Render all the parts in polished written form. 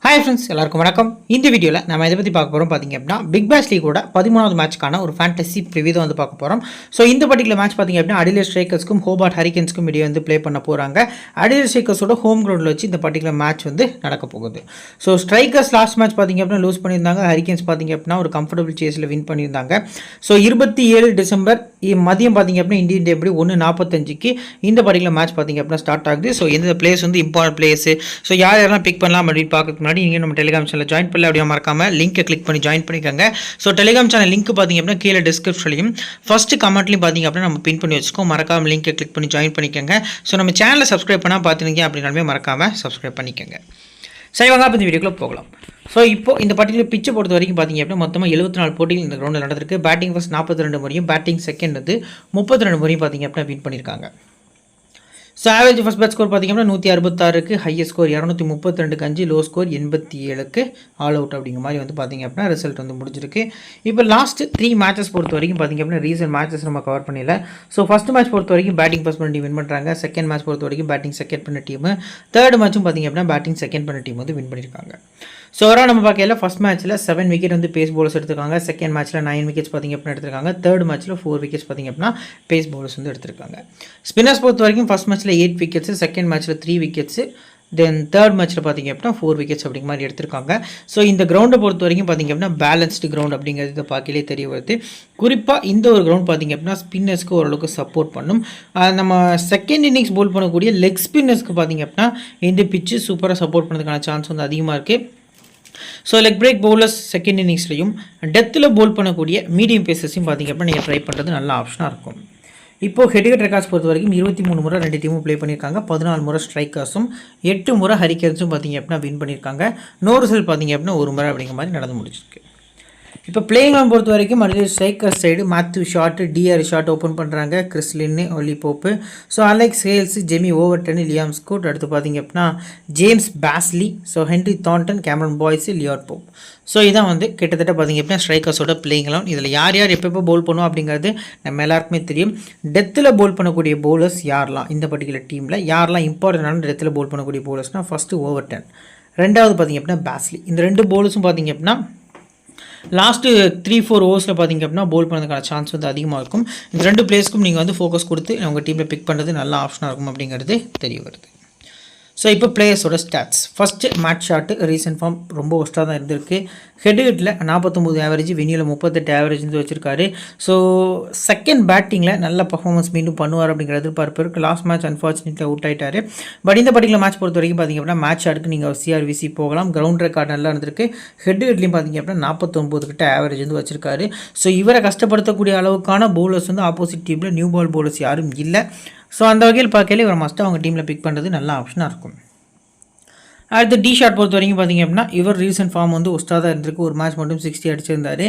Hi friends, எல்லாருக்கும் வணக்கம். இந்த வீடியோவில் நம்ம இதை பற்றி பார்க்க போகிறோம். பார்த்தீங்க அப்படின்னா பிக் பேஷ் லீகோட 13வது மேட்ச்க்கான ஒரு ஃபேண்டசி ப்ரிவியூ தான் வந்து பார்க்க போகிறோம். ஸோ இந்த பர்டிகுலர் மேட்ச் பார்த்தீங்க அப்படின்னா அடிலேட் ஸ்ட்ரைக்கர்ஸ்க்கும் ஹோபார்ட் ஹரிகேன்ஸ்க்கும் இடையே வந்து ப்ளே பண்ண போகிறாங்க. அடிலேட் ஸ்ட்ரைக்கர்ஸோட ஹோம் கிரவுண்டில் வச்சு இந்த பர்டிகுலர் மேட்ச் வந்து நடக்க போகுது. ஸோ ஸ்ட்ரைக்கர்ஸ் லாஸ்ட் மேட்ச் பார்த்தீங்க அப்படின்னா லூஸ் பண்ணியிருந்தாங்க. ஹரிகேன்ஸ் பார்த்தீங்க அப்படின்னா ஒரு கம்ஃபர்டபுள் சேஸில் வின் பண்ணியிருந்தாங்க. ஸோ 27 டிசம்பர் மதியம் பார்த்தீங்க அப்படின்னா இந்தியன் டே எப்படி 1:45க்கு இந்த பர்டிகுலர் மேட்ச் பார்த்தீங்க அப்படின்னா ஸ்டார்ட் ஆகுது. ஸோ எந்த பிளேஸ் வந்து இம்பார்ட்டன்ட் பிளேஸ், ஸோ யாரெல்லாம் பிக் பண்ணலாம் அப்படின்னு பார்க்கறதுக்கு முன்னாடி நீங்கள் நம்ம டெலிகிராம் சேனல் ஜாயின் பண்ணல அப்படியே மறக்காம லிங்கை கிளிக் பண்ணி ஜாயின் பண்ணிக்கோங்க. ஸோ டெலிகிராம் சேனல் லிங்க் பார்த்தீங்க அப்படின்னா கீழே டிஸ்கிரிப்ஷன்லையும் ஃபர்ஸ்ட் கமெண்ட்லையும் பார்த்தீங்க அப்படின்னா நம்ம பின் பண்ணி வச்சுக்கோம். மறக்காம லிங்கை கிளிக் பண்ணி ஜாயின் பண்ணிக்கோங்க. ஸோ நம்ம சேனலை சப்ஸ்கிரைப் பண்ணால் பார்த்துருங்க அப்படின்னாலுமே மறக்காம சப்ஸ்கிரைப் பண்ணிக்கோங்க. சரி வாங்க இப்போ இந்த வீடியோக்குள்ளே போகலாம். ஸோ இப்போ இந்த பர்டிகுலர் பிச்சை பொறுத்த வரைக்கும் பார்த்தீங்க அப்படின்னா மொத்தமாக 74 போட்டிகள் இந்த கிரௌண்டில் நடந்திருக்கு. பேட்டிங் ஃபர்ஸ்ட் 42 முறையும், பேட்டிங் செகண்ட் வந்து 32 முறையும் பார்த்தீங்க அப்படின்னா வின் பண்ணியிருக்காங்க. So average first bat score பார்த்திங்க அப்படின்னா 166க்கு, ஹையஸ்ட் ஸ்கோர் 232க்கு 5, லோ ஸ்கோர் 87க்கு ஆல் அவுட் அப்படிங்கிற மாதிரி வந்து பார்த்திங்க அப்படின்னா ரிசல்ட் வந்து முடிஞ்சிருக்கு. இப்போ லாஸ்ட் 3 மேட்சஸ் பொறுத்த வரைக்கும் பார்த்திங்க அப்படின்னா ரீசன்ட் மேட்சஸ் நம்ம கவர் பண்ணல. ஸோ ஃபஸ்ட் மேட்ச் பொறுத்த வரைக்கும் பேட்டிங் ஃபர்ஸ்ட் பண்ண டீம் வின் பண்ணுறாங்க. செகண்ட் மேட்ச் பொறுத்த வரைக்கும் பேட்டிங் செகண்ட் பண்ண டீம், தேர்ட் மேட்சும் பார்த்திங்க அப்படின்னா பேட்டிங் செகண்ட் பண்ண டீம் வந்து வின் பண்ணியிருக்காங்க. ஸோ ஓவரால் நம்ம பார்க்கல ஃபஸ்ட் மேட்ச்சில் 7 விக்கெட் வந்து பேஸ் பவுலர்ஸ் எடுத்துருக்காங்க. செகண்ட் மேட்ச்சில் 9 விக்கெட்ஸ் பார்த்திங்க அப்படின்னா எடுத்திருக்காங்க. தேர்ட் மேட்ச்சில் 4 விக்கெட்ஸ் பார்த்திங்க அப்படின்னா பேஸ் பவுலர்ஸ் வந்து எடுத்திருக்காங்க. ஸ்பின்னர்ஸ் பொறுத்த வரைக்கும் ஃபஸ்ட் மேட்ச்சில் 8 விக்கெட்ஸ், செகண்ட் மேட்ச்சில் 3 விக்கெட்ஸ், தென் தேர்ட் மேட்ச்சில் பார்த்திங்க அப்படின்னா 4 விக்கெட்ஸ் அப்படிங்கிற மாதிரி எடுத்திருக்காங்க. ஸோ இந்த கிரௌண்டை பொறுத்த வரைக்கும் பார்த்திங்க அப்படின்னா பேலன்ஸ்டு கிரவுண்ட் அப்படிங்கிறது இதை பார்க்கலே தெரிய வருது. குறிப்பாக இந்த ஒரு கிரவுண்ட் பார்த்திங்க அப்படின்னா ஸ்பின்னர்ஸ்க்கு ஓரளவுக்கு சப்போர்ட் பண்ணும். நம்ம செகண்ட் இன்னிங்ஸ் போல் பண்ணக்கூடிய லெக் ஸ்பின்னர்ஸ்க்கு பார்த்திங்க அப்படின்னா இந்த பிச்சு சூப்பராக சப்போர்ட் பண்ணுறதுக்கான சான்ஸ் வந்து அதிகமாக இருக்குது. So leg break bowlers second இன்னிங்ஸ்லையும் டெத்தில் போல் பண்ணக்கூடிய மீடியம் பேசஸையும் பார்த்திங்க அப்படின்னா நீங்கள் ட்ரை பண்ணுறது நல்ல ஆப்ஷனாக இருக்கும். இப்போது ஹெட்கட் ரெக்கார்ட்ஸ் பொறுத்த வரைக்கும் 23 முறை 2 டீமும் ப்ளே பண்ணியிருக்காங்க. 14 முறை ஸ்ட்ரைக்கர்ஸும் 8 முறை ஹரிகேன்ஸும் பார்த்திங்க அப்படின்னா வின் பண்ணியிருக்காங்க. நோ ரிசல்ட் பார்த்திங்க அப்படின்னா 1 முறை அப்படிங்கிற மாதிரி நடந்து முடிச்சிருக்கு. இப்போ பிளேயிங் லெவன் பொறுத்த வரைக்கும் மறுபடியும் striker side Matthew Short, D'Arcy Short open பண்ணுறாங்க. கிறிஸ்லின்னு, Ollie Pope, so Alex Hales, Jamie Overton, Liam Scott, அடுத்து பார்த்திங்க அப்படின்னா James Bazley, so Henry Thornton, Cameron Boyce, Lloyd Pope. So இதான் வந்து கிட்டத்தட்ட பார்த்திங்க அப்படின்னா ஸ்ட்ரைக்கர்ஸோட பிளேயிங் லெவன். இதில் யார் யார் எப்போ போல் பண்ணுவோம் அப்படிங்கிறது நம்ம எல்லாருக்குமே தெரியும். டெத்தில் போல் பண்ணக்கூடிய பவுலர்ஸ் யாரெல்லாம் இந்த பர்டிகுலர் டீமில் யாரெல்லாம் இம்பார்ட்டண்டான டெத்தில் போல் பண்ணக்கூடிய பவுலர்ஸ்னால் ஃபஸ்ட்டு ஓவர்டன், ரெண்டாவது பார்த்திங்க அப்படின்னா பேஸ்லி. இந்த 2 பவுலர்ஸும் பார்த்திங்க அப்படின்னா லாஸ்ட்டு 3-4 ஓவர்ஸில் பார்த்திங்க அப்படின்னா போல் பண்ணுறதுக்கான சான்ஸ் வந்து அதிகமாக இருக்கும். இந்த 2 பிளேஸ்க்கும் நீங்கள் வந்து ஃபோக்கஸ் கொடுத்து உங்கள் டீமில் பிக் பண்ணுறது நல்ல ஆப்ஷனாக இருக்கும் அப்படிங்கிறது தெரிய வருது. ஸோ இப்போ பிளேயர்ஸோட stats. First Matt Short recent form ரொம்ப ஒஸ்ட்டாக தான் இருந்திருக்கு. ஹெட்ஹிட்டில் 49 ஆவரேஜ், வெனியூவில் 38 ஆவரேஜ் வந்து வச்சுருக்காரு. ஸோ செகண்ட் பேட்டிங்கில் நல்ல பர்ஃபார்மன்ஸ் மீண்டும் பண்ணுவார் அப்படிங்கிற எதிர்பார்ப்பு இருக்குது. லாஸ்ட் மேட்ச் அன்ஃபார்ச்சுனேட்லி அவுட் ஆகிட்டார். பட் இந்த பர்டிகுலர் மேட்ச் பொறுத்த வரைக்கும் பார்த்திங்க அப்படின்னா மேட்ச் ஷாட்டுக்கு நீங்கள் சிஆர்விசி போகலாம். கிரவுண்ட் ரெக்கார்ட் நல்லா இருந்திருக்கு. ஹெட்ஹிட்லையும் பார்த்திங்க அப்படின்னா 49 கிட்ட ஆவரேஜ் வந்து வச்சுருக்காரு. ஸோ இவரை கஷ்டப்படுத்தக்கூடிய அளவுக்கான பவுலர்ஸ் வந்து ஆப்போசிட் டீமில் நியூ பால் பவுலர்ஸ் யாரும் இல்லை. ஸோ அந்த வகையில் பார்க்கல இவர் மஸ்ட்டாக அவங்க டீமில் பிக் பண்ணுறது நல்ல ஆப்ஷனாக இருக்கும். அடுத்து டி ஷாட் பொறுத்த வரைக்கும் பார்த்திங்க அப்படின்னா இவர் ரீசன்ட் ஃபார்ம் வந்து ஒஸ்ட்டாக தான் இருந்திருக்கு. ஒரு மேட்ச் மட்டும் 60 அடிச்சிருந்தார்.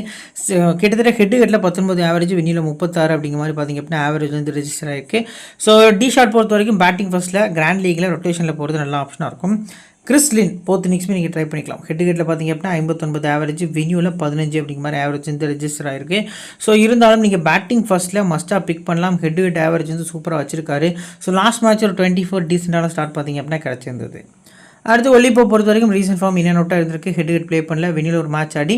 கிட்டத்தட்ட ஹெட்ஹிட்டில் 19 ஆவரேஜ், வெனியூவில் 36 அப்படிங்கிற மாதிரி பார்த்திங்க அப்படின்னா ஆவரேஜ் வந்து ரெஜிஸ்டர் ஆகிருக்கு. ஸோ டி ஷாட் பொறுத்த வரைக்கும் பேட்டிங் ஃபர்ஸ்ட்டில் கிராண்ட் லீக்கில் ரொட்டேஷனில் போகிறது நல்ல ஆப்ஷனாக இருக்கும். கிறிஸ்லின் போத் இன்னிங்ஸுமே நீங்கள் ட்ரை பண்ணிக்கலாம். ஹெட்ஹிட்டில் பார்த்திங்க அப்படின்னா 59 ஆவரேஜ், வெனியூவில் 15 அப்படிங்கிற மாதிரி ஆவரேஜ் வந்து ரெஜிஸ்டர் ஆகிருக்கு. ஸோ இருந்தாலும் நீங்கள் பேட்டிங் ஃபர்ஸ்ட்டில் மஸ்ட்டாக பிக் பண்ணலாம். ஹெட்ஹிட் ஆவரேஜ் வந்து சூப்பராக வச்சிருக்காரு. ஸோ லாஸ்ட் மேட்ச் ஒரு 24 டீசெண்டான ஸ்டார்ட் பார்த்திங்க அப்படின்னா கிடச்சிருந்தது. அடுத்து ஒலிப்போ பொறுத்த வரைக்கும் ரீசன்ட் ஃபார்ம் இன்னும் நோட்டாக இருந்திருக்கு. ஹெட்ஹிட் ப்ளே பண்ணல, வெனியில் ஒரு மேட்ச் ஆடி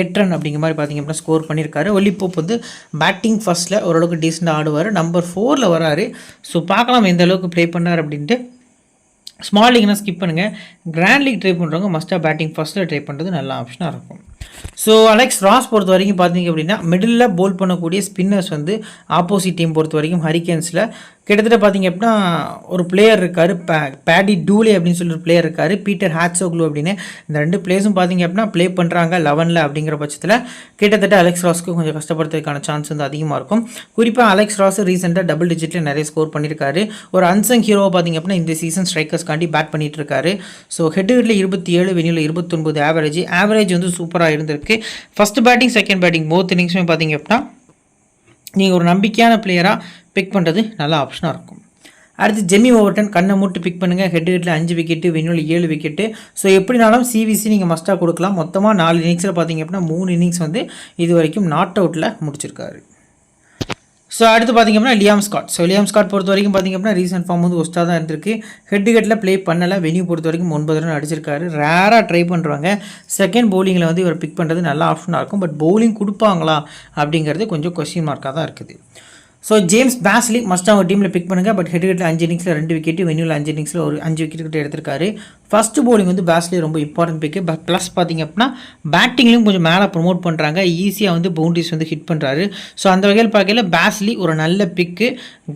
8 ரன் அப்படிங்கிற மாதிரி பார்த்திங்க அப்படின்னா ஸ்கோர் பண்ணியிருக்காரு. ஒலிப்போ வந்து பேட்டிங் ஃபர்ஸ்ட்டில் ஓரளவுக்கு டீசெண்டாக ஆடுவார். நம்பர் 4ல் வராரு. ஸோ பார்க்கலாம் எந்த அளவுக்கு ப்ளே பண்ணார் அப்படின்ட்டு. ஸ்மால் லீக்னா ஸ்கிப் பண்ணுங்கள். கிராண்ட் லீக் ட்ரை பண்ணுறவங்க மஸ்ட்டாக பேட்டிங் ஃபர்ஸ்ட்டில் ட்ரை பண்ணுறது நல்ல ஆப்ஷனாக இருக்கும். ஸோ அலெக்ஸ் ராஸ் பொறுத்த வரைக்கும் பார்த்தீங்க அப்படின்னா மிடில் போல் பண்ணக்கூடிய ஸ்பின்னர்ஸ் வந்து ஆப்போசிட் டீம் பொறுத்த வரைக்கும் ஹரிகேன்ஸில் கிட்டத்தட்ட பார்த்திங்க அப்படின்னா ஒரு பிளேயர் இருக்கார், பேடி டூலே அப்படின்னு சொல்லி ஒரு பிளேயர் இருக்கார், பீட்டர் ஹேட்ஸோக்லூ அப்படின்னு. இந்த 2 பிளேஸும் பார்த்திங்க அப்படின்னா ப்ளே பண்ணுறாங்க 11ல் அப்படிங்கிற பட்சத்தில் கிட்டத்தட்ட அலெக்ஸ் ராஸ்க்கு கொஞ்சம் கஷ்டப்படுறதுக்கான சான்ஸ் வந்து அதிகமாக இருக்கும். குறிப்பாக அலெக்ஸ் ராஸ் ரீசெண்டாக டபுள் டிஜிட்டில் நிறைய ஸ்கோர் பண்ணியிருக்காரு. ஒரு அன்சங் ஹீரோவை பார்த்திங்க அப்படின்னா இந்த சீசன் ஸ்ட்ரைக்கர்ஸ்காண்டி பேட் பண்ணிகிட்டு இருக்காரு. ஸோ ஹெட்ஹிட்டில் 27, வெனியூவில் 29 ஆவரேஜ் வந்து சூப்பராக இருந்திருக்கு. First batting second batting both இன்னிங்ஸுமே பார்த்திங்க அப்படின்னா நீங்கள் ஒரு நம்பிக்கையான பிளேயராக பிக் பண்ணுறது நல்ல ஆப்ஷனாக இருக்கும். அடுத்து ஜெமி ஓவர்டன் கண்ணை மூட்டு பிக் பண்ணுங்கள். ஹெட்ஹிட்டில் 5 விக்கெட்டு, வெனியூவில் 7 விக்கெட்டு. ஸோ எப்படினாலும் சிவிசி நீங்கள் மஸ்ட்டாக கொடுக்கலாம். மொத்தமாக 4 இன்னிங்ஸில் பார்த்திங்க அப்படின்னா 3 இன்னிங்ஸ் வந்து இது வரைக்கும் நாட் அவுட்டில் முடிச்சிருக்காரு. ஸோ அடுத்து பார்த்திங்க அப்படின்னா Liam Scott. So Liam Scott பொறுத்த வரைக்கும் பார்த்திங்க அப்படின்னா ரீசன்ட் ஃபார்ம் வந்து ஒஸ்ட்டாக தான் இருந்திருக்கு. ஹெட்டில் ப்ளே பண்ணலை. வெனியூ பொறுத்த வரைக்கும் 9 ரன் அடிச்சிருக்காரு. ரேராக ட்ரை பண்ணுறாங்க. செகண்ட் பவுலிங்கில் வந்து இவர் பிக் பண்ணுறது நல்ல ஆப்ஷனாக இருக்கும். பட் பவுலிங் கொடுப்பாங்களா அப்படிங்கிறது கொஞ்சம் கொஸ்டின் மார்க்காக தான் இருக்குது. ஸோ ஜேம்ஸ் பேஸ்லி மஸ்ட் அவங்க டீமில் பிக் பண்ணுங்கள். பட் ஹெட்டில் 5 இன்னிங்ஸில் 2 விக்கெட்டு, வெனியூவில் 5 இன்னிங்ஸில் ஒரு 5 விக்கெட் கிட்ட எடுத்திருக்காரு. ஃபஸ்ட்டு பவுலிங் வந்து பேஸ்லி ரொம்ப இம்பார்ட்டன்ட் பிக்கு. பட் ப்ளஸ் பார்த்திங்க அப்படின்னா பேட்டிங்லையும் கொஞ்சம் மேலே ப்ரொமோட் பண்ணுறாங்க. ஈஸியாக வந்து பவுண்டரிஸ் வந்து ஹிட் பண்ணுறாரு. ஸோ அந்த வகையில் பார்க்கல பேஸ்லி ஒரு நல்ல பிக்கு.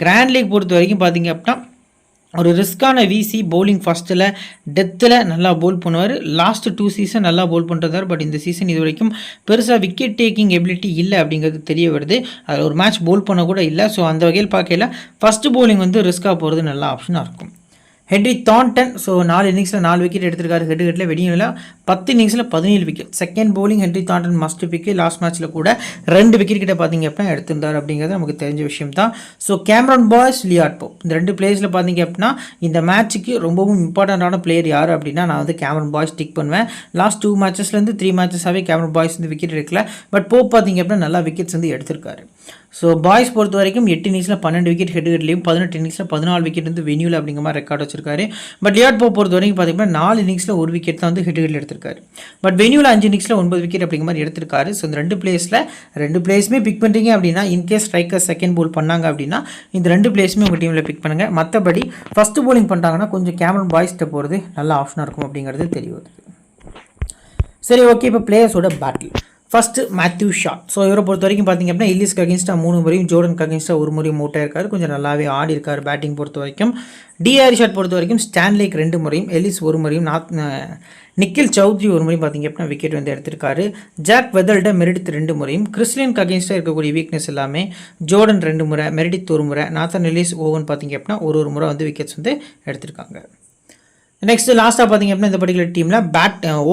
கிராண்ட் லீக் பொறுத்த வரைக்கும் பார்த்திங்க அப்படின்னா ஒரு ரிஸ்க்கான விசி பவுலிங் ஃபஸ்ட்டில் டெத்தில் நல்லா பவுல் பண்ணுவார். லாஸ்ட்டு 2 சீசன் நல்லா பவுல் பண்ணுறாரு. பட் இந்த சீசன் இது வரைக்கும் பெருசாக விக்கெட் டேக்கிங் எபிலிட்டி இல்லை அப்படிங்கிறது தெரிய வருது. அதில் ஒரு மேட்ச் பவுல் பண்ண கூட இல்லை. ஸோ அந்த வகையில் பார்க்கல ஃபஸ்ட்டு பவுலிங் வந்து ரிஸ்க்காக போகிறது நல்ல ஆப்ஷனாக இருக்கும். ஹென்ரி தாண்டன் ஸோ 4 இன்னிங்ஸில் 4 விக்கெட் எடுத்திருக்காரு. ஹெட்டில் வெடியில் 10 இன்னிங்ஸில் 17 wicket. Second bowling Henry Tandon must பிக்கு. லாஸ்ட் மேட்ச்சில் கூட 2 விக்கெட் கிட்ட பார்த்திங்க அப்படின்னா எடுத்திருந்தார் அப்படிங்கிறது நமக்கு தெரிஞ்ச விஷயம் தான். ஸோ கேமரான் பாய்ஸ், லியாட் போப் இந்த 2 பிளேயர்ஸில் பார்த்திங்க அப்படின்னா இந்த மேட்ச்சுக்கு ரொம்பவும் இம்பார்ட்டண்ட்டான பிளேயர் யார் அப்படின்னா நான் வந்து கேமரான் பாய்ஸ் டிக் பண்ணுவேன். லாஸ்ட் 2 மேட்சஸ்லேருந்து 3 மேட்சஸாகவே கேமரான் பாய்ஸ் வந்து விக்கெட் எடுக்கல. பட் போப் பார்த்திங்க அப்படின்னா நல்லா விக்கெட்ஸ் வந்து எடுத்திருக்காரு. ஸோ பாய்ஸ் பொறுத்த வரைக்கும் 8 இன்னிங்ஸில் 12 விக்கெட் ஹெட்லையும் 18 இன்னிங்ஸில் 14 விக்கெட் வந்து வெனியூவில் அப்படிங்கிற மாதிரி ரெக்கார்ட் வச்சிருக்காரு. பட் லியாட் போப் பொறுத்த வரைக்கும் பார்த்திங்கன்னா 4 இன்னிங்ஸில் 1 விக்கெட் தான் வந்து ஹெட்ல எடுத்திருக்காரு. பட் வெனியூவில் 5 இன்னிங்ஸில் 9 விக்கெட் அப்படிங்கிற மாதிரி எடுத்திருக்காரு. ஸோ இந்த 2 பிளேஸுமே பிக் பண்ணுறீங்க அப்படின்னா இன்கேஸ் ஸ்ட்ரைக்கர் செகண்ட் போல் பண்ணாங்க அப்படின்னா இந்த 2 பிளேஸுமே உங்கள் டீமில் பிக் பண்ணுங்கள். மற்றபடி ஃபஸ்ட்டு போலிங் பண்ணிட்டாங்கன்னா கொஞ்சம் கேமரன் பாய்ஸ்கிட்ட போகிறது நல்ல ஆப்ஷனாக இருக்கும் அப்படிங்கிறது தெரிய வருது. சரி, ஓகே. இப்போ பிளேயர்ஸோட பேட்டில் ஃபஸ்ட்டு மேத்யூ ஷா. ஸோ இவரை பொறுத்த வரைக்கும் பார்த்திங்க அப்படின்னா இல்லிஸ்க்கு அகேன்ஸ்டாக 3 முறையும், ஜோர்டனுக்கு அகேன்ஸ்டாக 1 முறையும் அவுட் ஆயிருக்காரு. கொஞ்சம் நல்லாவே ஆடி இருக்கார் பேட்டிங் பொறுத்த வரைக்கும். டிஆர் ஷாட் பொறுத்த வரைக்கும் ஸ்டான்லேக்கு 2 முறையும், எல்லிஸ் 1 முறையும், நிக்கில் சௌத்ரி 1 முறையும் பார்த்திங்க அப்படின்னா விக்கெட் வந்து எடுத்திருக்காரு. ஜாக் வெதல்ட மெரிடித் 2 முறையும், கிறிஸ்லினுக்கு அகேன்ஸ்டாக இருக்கக்கூடிய வீக்னஸ் எல்லாமே ஜோர்டன் 2 முறை, மெரிடித் 1 முறை, நாத்தன் எல்லிஸ், ஓவன் பார்த்திங்க அப்படின்னா ஒரு முறை வந்து விக்கெட்ஸ் வந்து எடுத்திருக்காங்க. நெக்ஸ்ட் லாஸ்ட்டாக பார்த்திங்க அப்படின்னா இந்த பர்டிகுலர் டீமில்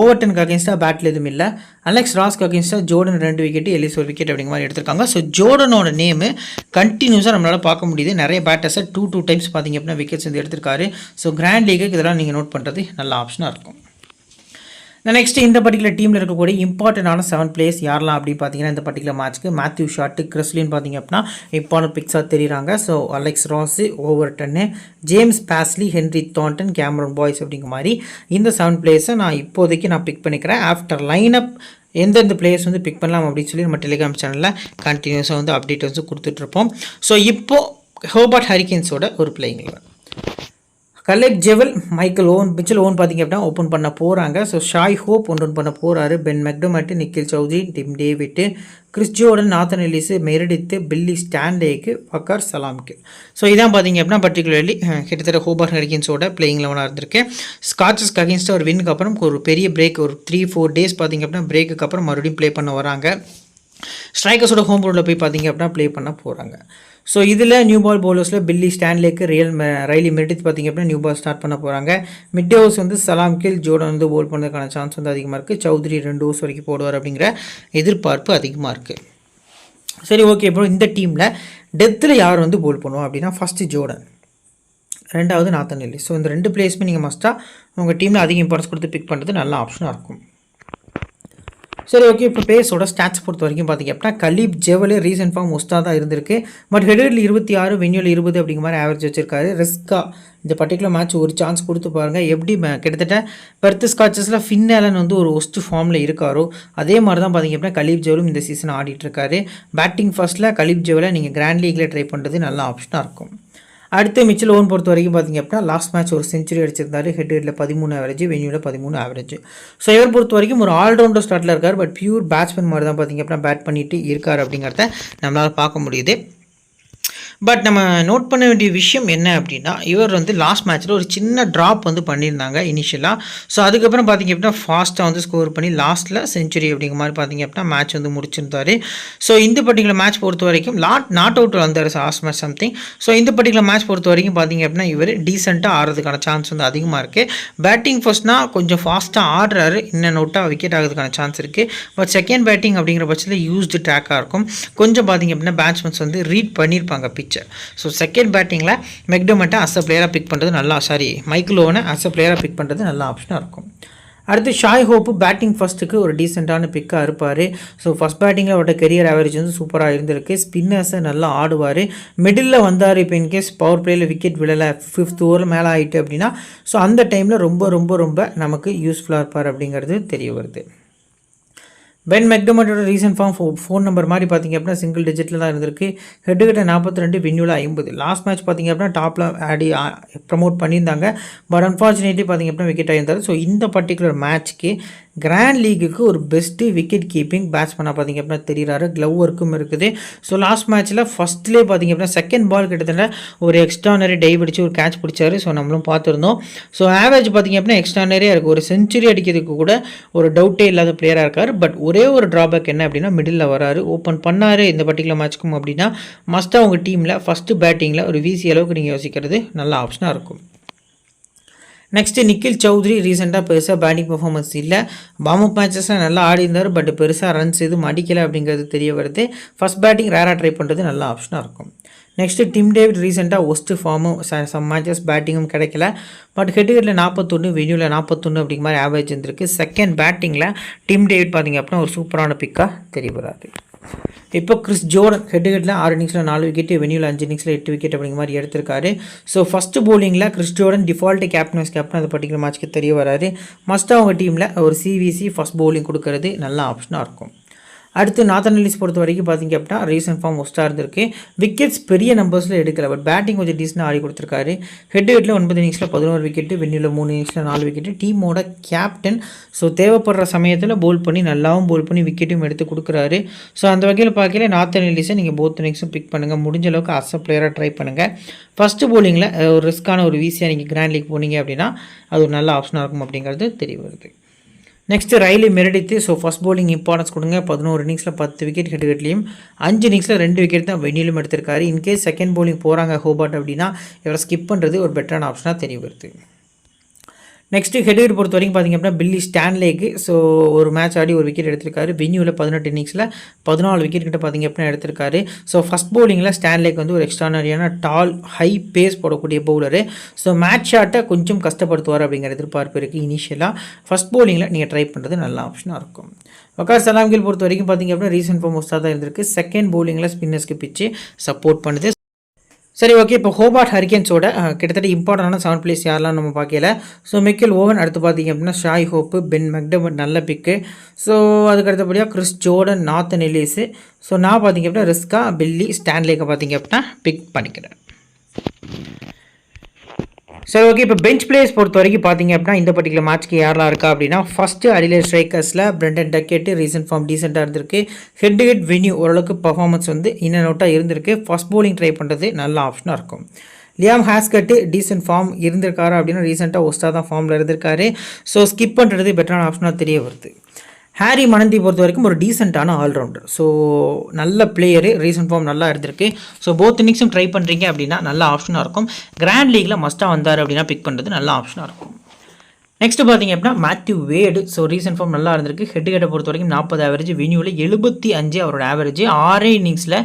ஓவர்டனுக்கு அகேன்ஸ்டாக பேட்டில் எதுவும் இல்லை. அலெக்ஸ் ராஸ்க்கு அகேன்ஸ்டாக ஜோர்டன் 2 விக்கெட், எல்லிஸ் 1 விக்கெட் அப்படிங்கிற மாதிரி எடுத்திருக்காங்க. ஸோ ஜோர்டனோட நேமு கண்டினியூஸாக நம்மளால் பார்க்க முடியுது. நிறைய பேட்டர்ஸை 2 டைம்ஸ் பார்த்திங்க அப்படின்னா விக்கெட்ஸ் வந்து எடுத்திருக்காரு. ஸோ கிராண்ட் லீக்கு இதெல்லாம் நீங்கள் நோட் பண்ணுறது நல்ல ஆப்ஷனாக இருக்கும். நெக்ஸ்ட் இந்த பர்டிகுலர் டீமில் இருக்கக்கூடிய இம்பார்ட்டண்டான 7 பிளேயர்ஸ் யாரெல்லாம் அப்படின்னு பார்த்தீங்கன்னா இந்த பர்டிகுலர் மேட்ச்க்கு மேத்யூ ஷாட்டு, கிறிஸ்லின் பார்த்திங்க அப்படின்னா இம்பார்ட்டன்ட் பிக்ஸாக தெரியுறாங்க. ஸோ அலெக்ஸ் ராஸு, ஓவர்டன்னு, James Bazley, Henry Thornton, Cameron Boyce அப்படிங்கிற மாதிரி இந்த 7 பிளேயர்ஸை நான் இப்போதைக்கு பிக் பண்ணிக்கிறேன். ஆஃப்டர் லைனப் எந்தெந்த பிளேயர்ஸ் வந்து பிக் பண்ணலாம் அப்படின்னு சொல்லி நம்ம டெலிகிராம் சேனலில் கண்டினியூஸாக வந்து அப்டேட் வந்து கொடுத்துட்ருப்போம். ஸோ இப்போது ஹோபார்ட் ஹரிகேன்ஸோட ஒரு playing Caleb Jewell, Michael Owen, Mitchell Owen பார்த்திங்க அப்படின்னா ஓப்பன் பண்ண போகிறாங்க. ஸோ ஷாய் ஹோப் ஓப்பன் பண்ண போகிறாரு. Ben McDermott, Nikhil Chaudhary, Tim David, Chris Jordan, Nathan Ellis, Meredith, Billy Stanlake, ஃபக்கர் சலாம்க்கு. ஸோ இதான் பார்த்திங்க அப்படின்னா பர்டிகுலர்லி கிட்டத்தட்ட ஹோபார்ட் ஹரிகேன்ஸோட பிளேயிங் லெவனாக இருந்திருக்கு. ஸ்காட்சஸ்க்கு அகேன்ஸ்டாக ஒரு வின்னுக்கு அப்புறம் ஒரு பெரிய பிரேக், ஒரு 3-4 டேஸ் பார்த்திங்க அப்படின்னா பிரேக்குக்கு அப்புறம் மறுபடியும் ப்ளே பண்ண வராங்க. ஸ்ட்ரைக்கர்ஸோட ஹோம் ரோடில் போய் பார்த்திங்க அப்படின்னா ப்ளே பண்ண போகிறாங்க. ஸோ இதில் நியூ பால் பவுலர்ஸில் பில்லி ஸ்டான்லேக்கு, ரைலி மெரிடித் பார்த்திங்க அப்படின்னா நியூ பால் ஸ்டார்ட் பண்ண போகிறாங்க. மிட் ஓவர்ஸ் வந்து சலாம் கில், ஜோர்டன் வந்து போல் பண்ணுறதுக்கான சான்ஸ் வந்து அதிகமாக இருக்குது. சௌத்ரி 2 ஓவர்ஸ் வரைக்கும் போடுவார் அப்படிங்கிற எதிர்பார்ப்பு அதிகமாக இருக்குது. சரி, ஓகே. அப்புறம் இந்த டீமில் டெத்தில் யார் வந்து போல் பண்ணுவோம் அப்படின்னா ஃபஸ்ட்டு ஜோர்டன், 2வது நாத்தன் எல்லிஸ். ஸோ இந்த 2 பிளேயர்ஸுமே நீங்கள் மஸ்ட்டாக உங்கள் டீமில் அதிக இம்பார்ட்டன்ஸ் கொடுத்து பிக் பண்ணுறது நல்ல ஆப்ஷனாக இருக்கும். சரி, ஓகே. இப்போ பிளேயர்ஸோட ஸ்டாட்ஸ் பொறுத்த வரைக்கும் பார்த்திங்க அப்படின்னா கலீப் ஜெவல் ரீசன்ட் ஃபார்ம் ஒஸ்ட்டாக தான் இருந்திருக்கு. பட் ஹெடரில் 26, வென்யூவில் 20 அப்படிங்கிற மாதிரி ஆவரேஜ் வச்சிருக்காரு. ரிஸ்க்காக இந்த பர்டிகுலர் மேட்ச் ஒரு சான்ஸ் கொடுத்து பாருங்கள். எப்படி கிட்டத்தட்ட பெர்த் ஸ்காட்சஸில் ஃபின் ஆலன் வந்து ஒரு ஒஸ்ட் ஃபார்மில் இருக்காரோ அதே மாதிரி தான் பார்த்திங்க அப்படின்னா கலீப் ஜெவலும் இந்த சீசன் ஆடிட்டுருக்காரு. பேட்டிங் ஃபர்ஸ்ட்டில் கலீப் ஜெவலை நீங்கள் கிராண்ட் லீக்கில் ட்ரை பண்ணுறது நல்ல ஆப்ஷனாக இருக்கும். அடுத்து மிச்சல் ஓவன் பொறுத்த வரைக்கும் பார்த்திங்க அப்படின்னா லாஸ்ட் மேட்ச் ஒரு செஞ்சுரி அடிச்சிருந்தாரு. ஹெட்டில் 13 ஆவரேஜ், வென்யூவில் 13 ஆவரேஜ். ஸோ இவர் பொறுத்த வரைக்கும் ஒரு ஆல்ரவுண்டர் ஸ்டார்ட்டில் இருக்கார். பட் பியூர் பேட்ஸ்மேன் மாதிரி தான் பார்த்திங்க அப்படின்னா பேட் பண்ணிட்டு இருக்கார் அப்படிங்கிறத நம்மளால் பார்க்க முடியுது. பட் நம்ம நோட் பண்ண வேண்டிய விஷயம் என்ன அப்படின்னா இவர் வந்து லாஸ்ட் மேட்ச்சில் ஒரு சின்ன ட்ராப் வந்து பண்ணியிருந்தாங்க இனிஷியலாக. ஸோ அதுக்கப்புறம் பார்த்திங்க அப்படின்னா ஃபாஸ்ட்டாக வந்து ஸ்கோர் பண்ணி லாஸ்ட்டில் செஞ்சுரி அப்படிங்கிற மாதிரி பார்த்திங்க அப்படின்னா மேட்ச் வந்து முடிச்சிருந்தார். ஸோ இந்த பர்டிகுலர் மேட்ச் பொறுத்த வரைக்கும் நாட் அவுட் வந்தார் லாஸ்ட் மேட்ச் சம்திங். ஸோ இந்த பர்டிகுலர் மேட்ச் பொறுத்த வரைக்கும் பார்த்திங்க அப்படின்னா இவர் டீசெண்டாக ஆடுறதுக்கான சான்ஸ் வந்து அதிகமாக இருக்குது. பேட்டிங் ஃபர்ஸ்ட்னால் கொஞ்சம் ஃபாஸ்ட்டாக ஆடுறாரு, இன்னும் நோட்டாக விக்கெட் ஆகிறதுக்கான சான்ஸ் இருக்குது. பட் செகண்ட் பேட்டிங் அப்படிங்கிற பட்சத்தில் யூஸ்டு ட்ராக்காக இருக்கும். கொஞ்சம் பார்த்திங்க அப்படின்னா பேட்ஸ்மேன்ஸ் வந்து ரீட் பண்ணியிருப்பாங்க பிச்சை. ஸோ செகண்ட் பேட்டிங்கில் மெக்டோமேட்டை அஸ் அ பிளேயராக பிக் பண்ணுறது மைக்கேல் ஓவனை அஸ் அ பிளேயராக பிக் பண்ணுறது நல்ல ஆப்ஷனாக இருக்கும். அடுத்து ஷாய் ஹோப் பேட்டிங் ஃபர்ஸ்ட்டுக்கு ஒரு டீசெண்டான பிக்காக இருப்பார். ஸோ ஃபஸ்ட் பேட்டிங்கில் அவரோட கெரியர் ஆவரேஜ் வந்து சூப்பராக இருந்திருக்கு. ஸ்பின்னர்ஸை நல்லா ஆடுவார். மிடில் வந்தார். இப்போ இன்கேஸ் பவர் பிளேயில் விக்கெட் விழலை 5th ஓவரில் மேலே ஆகிட்டு அப்படின்னா ஸோ அந்த டைமில் ரொம்ப ரொம்ப ரொம்ப நமக்கு யூஸ்ஃபுல்லாக இருப்பார் அப்படிங்கிறது தெரிய வருது. பென் மெக்டர்மட்டோட ரீசன்ட் ஃபார்ம் ஃபோன் நம்பர் மாதிரி பார்த்திங்க அப்படின்னா சிங்கிள் டிஜிட்டில் தான் இருந்திருக்கு. ஹெட்டுக்கிட்ட 42, வின்யூவில் 50. லாஸ்ட் மேட்ச் பார்த்திங்க அப்படின்னா டாப்பில் ஆடி ப்ரமோட் பண்ணியிருந்தாங்க. பட் அன்ஃபார்ச்சுனேட்லி பார்த்திங்க அப்படின்னா விக்கெட் ஆகியிருந்தார். ஸோ இந்த பர்டிகுலர் மேட்ச்க்கு கிராண்ட் லீகுக்கு ஒரு பெஸ்ட்டு விக்கெட் கீப்பிங் பேட்ஸ்மேனாக பார்த்திங்க அப்படின்னா தெரிகிறாரு. க்ளவ் ஒர்க்கும் இருக்குது. ஸோ லாஸ்ட் மேட்ச்சில் ஃபஸ்ட்லேயே பார்த்திங்க அப்படின்னா செகண்ட் பால் கிட்டத்தட்ட ஒரு எக்ஸ்ட்ரானரி டைவ் அடித்து ஒரு கேட்ச் பிடிச்சாரு. ஸோ நம்மளும் பார்த்துருந்தோம். ஸோ ஆவரேஜ் பார்த்திங்க அப்படின்னா எக்ஸ்ட்ரானரியாக இருக்குது. ஒரு செஞ்சுரி அடிக்கிறதுக்கு கூட ஒரு டவுட்டே இல்லாத பிளேயராக இருக்கார். பட் ஒரே ஒரு ட்ராபேக் என்ன அப்படின்னா மிடில் வராரு. ஓப்பன் பண்ணார் இந்த பர்டிகுலர் மேட்ச்க்கும் அப்படின்னா மஸ்ட்டாக உங்கள் டீமில் ஃபஸ்ட்டு பேட்டிங்கில் ஒரு விசி அளவுக்கு நீங்கள் யோசிக்கிறது நல்ல ஆப்ஷனாக இருக்கும். நெக்ஸ்ட்டு நிக்கில் சௌத்ரி ரீசெண்டாக பெருசாக பேட்டிங் பர்ஃபார்மன்ஸ் இல்லை. வார்ம் மேட்சஸில் நல்லா ஆடி இருந்தார். பட் பெருசாக ரன்ஸ் எதுவும் அடிக்கலை அப்படிங்கிறது தெரிய வருது. ஃபஸ்ட் பேட்டிங் ரேராக ட்ரை பண்ணுறது நல்ல ஆப்ஷனாக இருக்கும். நெக்ஸ்ட்டு டிம் டேவிட் ரீசெண்டாக ஒஸ்ட்டு ஃபார்மும் சம் மேட்சஸ் பேட்டிங்கும் கிடைக்கல. பட் ஹெட்டுகட்டில் 41, வென்யூவில் 41 அப்படிங்கிற மாதிரி ஆவரேஜ் இருந்திருக்கு. செகண்ட் பேட்டிங்கில் டிம் டேவிட் பார்த்திங்க அப்படின்னா ஒரு சூப்பரான பிக்காக தெரிய வராது. இப்போ கிறிஸ் ஜோர்டன் ஹெட்டுகட்டில் 6 இன்னிங்ஸில் 4 விக்கெட்டு, வென்யூவில் 5 இன்னிங்ஸில் 8 விக்கெட் அப்படிங்கிற மாதிரி எடுத்திருக்காரு. ஸோ ஃபஸ்ட்டு போலிங்கில் கிறிஸ் ஜோர்டன் டிஃபால்ட்டு கேப்டன் அந்த பர்டிகுலர் மேட்ச்க்கு தெரிய வராது. மஸ்ட்டாக அவங்க டீமில் ஒரு சிவிசி ஃபஸ்ட் பவுலிங் கொடுக்கறது நல்ல ஆப்ஷனாக இருக்கும். அடுத்து நாத்தன் எல்லிஸ் பொறுத்த வரைக்கும் பார்த்திங்க அப்படின்னா ரீசன்ட் ஃபார்ம் ஒஸ்ட்டாக இருந்திருக்கு. விக்கெட்ஸ் பெரிய நம்பர்ஸில் எடுக்கல. பட் பேட்டிங் கொஞ்சம் டீசெண்டாக ஆடி கொடுத்துருக்காரு. ஹெட்டுகட்டில் 9 இன்னிங்ஸில் 11 விக்கெட்டு, வென்யூவில் 3 இன்னிங்ஸில் 4 விக்கெட்டு. டீமோட கேப்டன். ஸோ தேவைப்படுற சமயத்தில் போல் பண்ணி நல்லாவும் போல் பண்ணி விக்கெட்டும் எடுத்து கொடுக்குறாரு. ஸோ அந்த வகையில் பார்க்கல நாத்தன் எல்லிஸை நீங்கள் போத் இன்னிங்ஸும் பிக் பண்ணுங்கள். முடிஞ்ச அளவுக்கு அஸ் அ பிளேயராக ட்ரை பண்ணுங்கள். ஃபஸ்ட்டு போலிங்கில் ஒரு ரிஸ்க்கான ஒரு வீசியாக நீங்கள் கிராண்ட் லீக் போனீங்க அப்படின்னா அது ஒரு நல்ல ஆப்ஷனாக இருக்கும் அப்படிங்கிறது தெரிய வருது. Next Riley Meredith. So first bowling importance கொடுங்க. 11 இன்னிங்ஸில் 10 விக்கெட் ஹெட்டுகட்லேயும், 5 இன்னிங்ஸில் 2 விக்கெட் தான் வென்யூலும் எடுத்திருக்காரு. இன்கேஸ் செகண்ட் பவுலிங் போகிறாங்க ஹோபார்ட் அப்படின்னா இவரை ஸ்கிப் பண்ணுறது ஒரு பெட்டரான ஆப்ஷனாக தெரிய வருது. நெக்ஸ்ட்டு ஹெட்டுகட் பொறுத்த வரைக்கும் பார்த்திங்க அப்படின்னா பில்லி ஸ்டான்லேக்கு ஸோ ஒரு மேட்ச் ஆடி ஒரு விக்கெட் எடுத்திருக்காரு. வென்யூவில் 18 இன்னிங்ஸில் 14 விக்கெட் கிட்ட பார்த்திங்க அப்படின்னா எடுத்திருக்காரு. ஸோ ஃபஸ்ட் பவுலிங்கில் ஸ்டான்லேக் வந்து ஒரு எக்ஸ்ட்ரானரியான டால் ஹை பேஸ் போடக்கூடிய பவுலரு. ஸோ மேட்ச் ஷாட்டை கொஞ்சம் கஷ்டப்படுத்துவார் அப்படிங்கிற எதிர்பார்ப்பு இருக்குது. இனிஷியலாக ஃபஸ்ட் பவுலிங்கில் நீங்கள் ட்ரை பண்ணுறது நல்ல ஆப்ஷனாக இருக்கும். வக்கார் சலாம்கில் பொறுத்த வரைக்கும் பார்த்திங்க அப்படின்னா ரீசன்ட் ஃபார்ம் மோஸ்ட்டாக தான் இருந்திருக்கு. செகண்ட் பவுலிங்கில் ஸ்பின்னர்ஸ்க்கு பிச்சு சப்போர்ட் பண்ணுது. சரி, ஓகே. இப்போ ஹோபார்ட் ஹரிக்கன்ஸோட கிட்டத்தட்ட இம்பார்ட்டண்டான 7 பிளேஸ் யாரெல்லாம் நம்ம பார்க்கல. ஸோ மிக்கேல் ஓவன் அடுத்து பார்த்திங்க அப்படின்னா ஷாய் ஹோப்பு, பென் மெக்டர்மட் நல்ல பிக்கு. ஸோ அதுக்கு அடுத்தபடியாக கிறிஸ் ஜோர்டன், நாத்தன் எல்லிஸு. ஸோ நான் பார்த்திங்க அப்படின்னா ரிஸ்கா, பில்லி ஸ்டான்லேக்கை பார்த்திங்க அப்படின்னா பிக் பண்ணிக்கிறேன். சரி, ஓகே. இப்போ பெஞ்ச் பிளேயர்ஸ் பொறுத்த வரைக்கும் பார்த்திங்க அப்படின்னா இந்த பர்டிகுலர் மேட்ச்க்கு யாரெல்லாம் இருக்கா அப்படின்னா ஃபஸ்ட்டு அடிலேட் ஸ்ட்ரைக்கர்ஸில் பிரெண்டன் டக்கெட்டு ரீசன்ட் ஃபார்ம் டீசெண்டாக இருந்திருக்கு. ஹெட் வென்யூ ஓரளவுக்கு பர்ஃபார்மன்ஸ் வந்து இன்னும் நோட்டாக இருந்திருக்கு. ஃபஸ்ட் பவுலிங் ட்ரை பண்ணுறது நல்ல ஆப்ஷனாக இருக்கும். லியாம் ஹாஸ்கட்டு டீசென்ட் ஃபார்ம் இருந்திருக்காரு அப்படின்னா ரீசெண்டாக ஒஸ்ட்டாக தான் ஃபார்மில் இருந்திருக்காரு. ஸோ ஸ்கிப் பண்ணுறது பெட்டரான ஆப்ஷனாக தெரிய வருது. ஹாரி மனந்தி பொறுத்த வரைக்கும் ஒரு டீசெண்டான ஆல்ரவுண்டர். ஸோ நல்ல பிளேயரு, ரீசன்ட் ஃபார்ம் நல்லா இருந்திருக்கு. ஸோ போத் இன்னிங்ஸும் ட்ரை பண்ணுறீங்க அப்படின்னா நல்ல ஆப்ஷனாக இருக்கும். கிராண்ட் லீகில் மஸ்ட்டாக வந்தார் அப்படின்னா பிக் பண்ணுறது நல்ல ஆப்ஷனாக இருக்கும். நெக்ஸ்ட்டு பார்த்திங்க அப்படின்னா மேத்யூ வேடு. ஸோ ரீசன்ட் ஃபார்ம் நல்லா இருந்திருக்கு. ஹெட்டுகட்டை பொறுத்த வரைக்கும் 40 ஆவரேஜ், வென்யூவில் 75 அவரோட ஆவரேஜ். 6 இன்னிங்ஸில்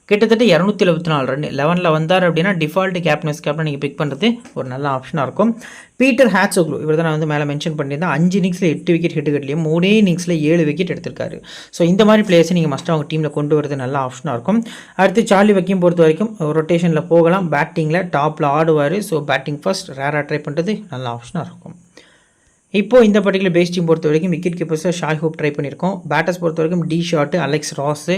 கிட்டத்தட்ட 274 ரன். 11ல் வந்தார் அப்படின்னா டிஃபால்ட் கேப்டன் நீங்கள் பிக் பண்ணுறது ஒரு நல்ல ஆப்ஷனாக இருக்கும். பீட்டர் ஹேட்ஸோக்லு இவர் தான் நான் வந்து மேலே மென்ஷன் பண்ணியிருந்தேன். 5 இன்னிங்ஸில் 8 விக்கெட் ஹெட்டுகட்லேயும், 3 இன்னிங்ஸில் 7 விக்கெட் எடுத்திருக்காரு. ஸோ இந்த மாதிரி பிளேயர்ஸை நீங்கள் மஸ்ட்டாக அவங்க டீமில் கொண்டு வரது நல்ல ஆப்ஷனாக இருக்கும். அடுத்து சார்லி வக்கீம் பொறுத்த வரைக்கும் ரொட்டேஷனில் போகலாம். பேட்டிங்கில் டாப்பில் ஆடுவார். ஸோ பேட்டிங் ஃபர்ஸ்ட் ரேராக ட்ரை பண்ணுறது நல்ல ஆப்ஷனாக இருக்கும். இப்போது இந்த பர்டிகுலர் பேஸ் டீம் பொறுத்த வரைக்கும் விக்கெட் கீப்பர்ஸில் ஷாய் ஹோப் ட்ரை பண்ணியிருக்கோம். பேட்டர்ஸ் பொறுத்த வரைக்கும் டி ஷாட்டு, அலெக்ஸ் ராஸு.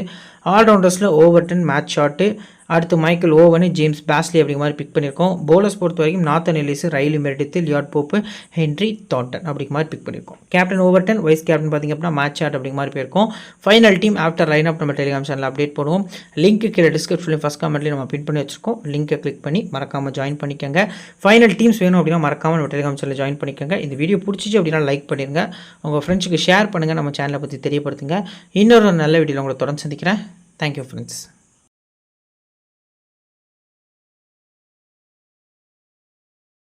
ஆல்ரவுண்டர்ஸில் ஓவர்டன், மேட்ச் ஷாட்டு, அடுத்து மைக்கேல் ஓவனு, ஜேம்ஸ் பேஸ்லி அப்படிங்கிற மாதிரி பிக் பண்ணியிருக்கோம். பவுலர்ஸ் பொறுத்த வரைக்கும் Nathan Ellis, Riley Meredith, Lloyd Pope, Henry Thornton அப்படிங்கிற மாதிரி பிக் பண்ணியிருக்கோம். கேப்டன் ஓவர்டன், வைஸ் கேப்டன் பார்த்திங்க அப்படின்னா மேட்ச் ஷாட் அப்படிங்கிற மாதிரி போயிருக்கோம். Final team after line up நம்ம டெலிகிராம் சேனலில் அப்டேட் பண்ணுவோம். லிங்க் கீழே டிஸ்கிரிப்ஷன்லையும் ஃபஸ்ட் கமெண்ட்லேயும் நம்ம பின் பண்ணி வச்சிருக்கோம். லிங்கை கிளிக் பண்ணி மறக்காமல் ஜாயின் பண்ணிக்கோங்க. ஃபைனல் டீம்ஸ் வேணும் அப்படின்னா மறக்காமல் நம்ம டெலிகிராம் சேனலில் ஜாயின் பண்ணிக்கோங்க. இந்த வீடியோ பிடிச்சிச்சு அப்படின்னா லைக் பண்ணிடுங்க. உங்கள் ஃப்ரெண்ட்ஸுக்கு ஷேர் பண்ணுங்கள். நம்ம சேனலை பற்றி தெரியப்படுத்துங்க. இன்னொரு நல்ல வீடியோவில் உங்களை தொடர்ந்து சந்திக்கிறேன். Thank you friends.